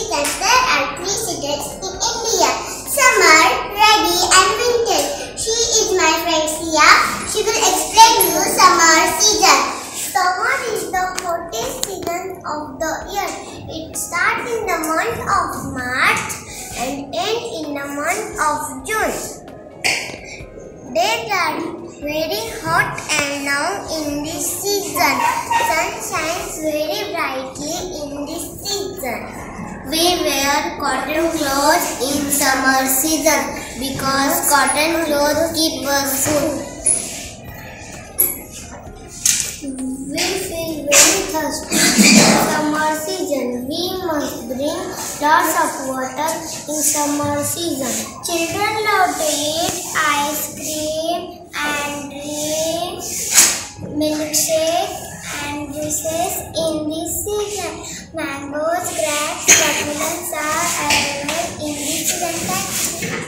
seasons. There are 3 seasons in India: summer, rainy and winter. She is my friend Sia. She will explain you summer season. Summer is the hottest season of the year. It starts in the month of March and ends in the month of June. Days are very hot and long in this season. Sun shines very brightly in this season. We wear cotton clothes in summer season because cotton clothes keep us cool. We feel very thirsty in summer season. We must drink lots of water in summer season. Children love to eat ice cream and drink milkshake and juices in this season. Mangoes, grapes, watermelons are available in this season time.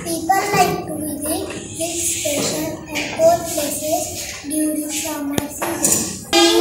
People like to visit hill stations and cold places during summer season. Thank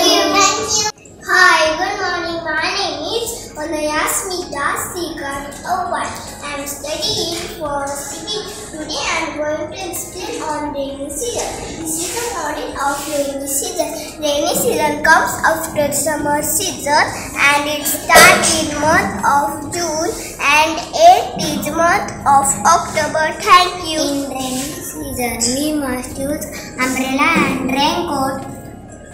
you. Hi, good morning. My name is Anayasmita Sikar Awad. I am studying for city. Today I am going to explain on rainy season. This is the origin of rainy season. Rainy season comes after summer season and it starts in month of June and ends in month of October. Thank you. In rainy season, we must use umbrella and raincoat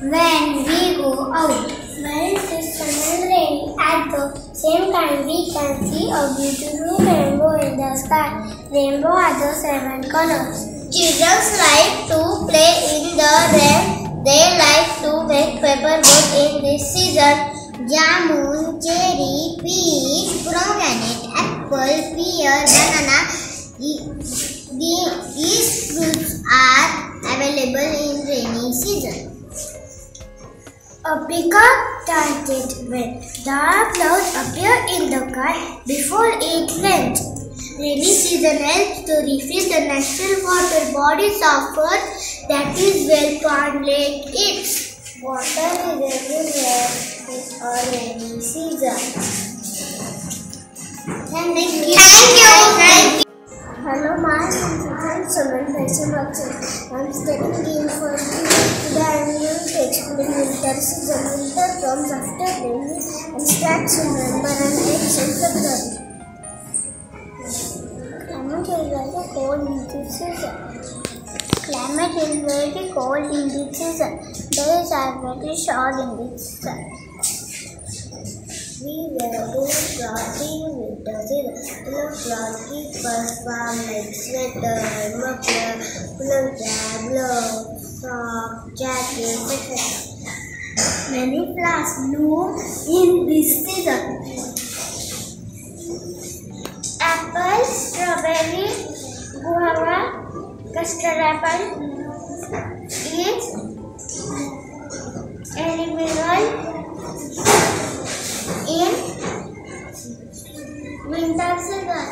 when we go out. When it is sun and rain, at the same time we can see a beautiful rainbow in the sky. Rainbow has the 7 colors. Children like to play in the rain. They like to make paper boat in this season. Jamun, cherry, peach, pomegranate, apple, pear, banana. These fruits are available in rainy season. A peacock chanted when dark clouds appear in the sky before it rains. Rainy season helps to refill the natural water bodies of earth that is well pond lake its. Water is everywhere in a rainy season. Thank you. Hello, my name is Saman Bachchan. I am studying in first year. Today I am going to explain winter season. Winter comes after rain and starts in November and ends in February. Climate is very cold in this season. Climate is very cold in this season. Days are very short in this season. We wear good clothes in winter season. Clothes keep us warm like sweater, muffler, woolen cap, gloves, socks, jackets, etc. Many flowers bloom in this season. Apple, strawberry, guava, custard apple is available in winter season.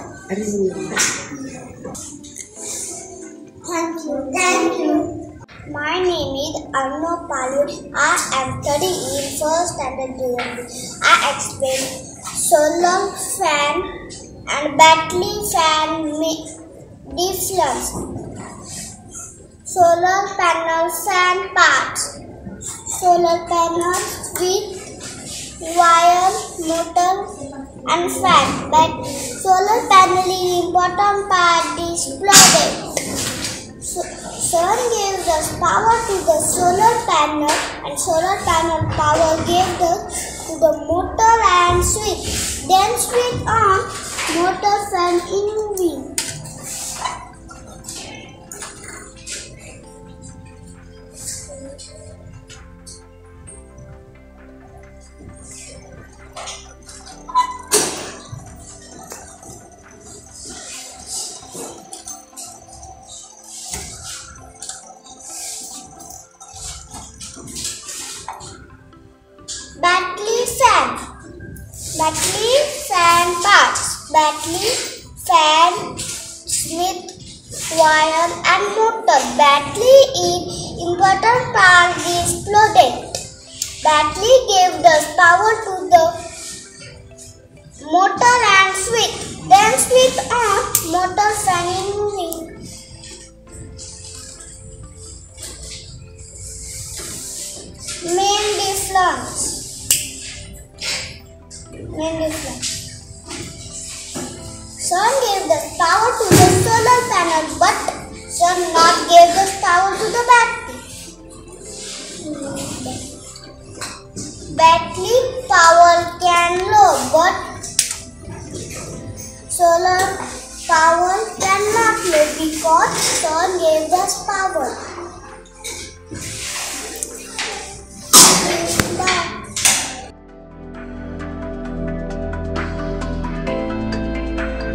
Thank you. My name is Arno Palu. I am studying in first standard JNB. I explain solar fan and battery fan difference. Solar panels and parts. Solar panels with wire, motor and fan, but solar panel is important part is exploded. Sun gives us power to the solar panel and solar panel power gives us to the motor and switch. Then switch on motor fan in moving. Battery fan parts. Battery fan with wire and motor. Battery is important part is flooded. Battery gives the power to the motor and switch. Then switch on, motor fan is moving. Main difference. Sun gave the power to the solar panel, but sun not gave the power to the battery. Battery power can low, but solar power cannot low because sun gave us power.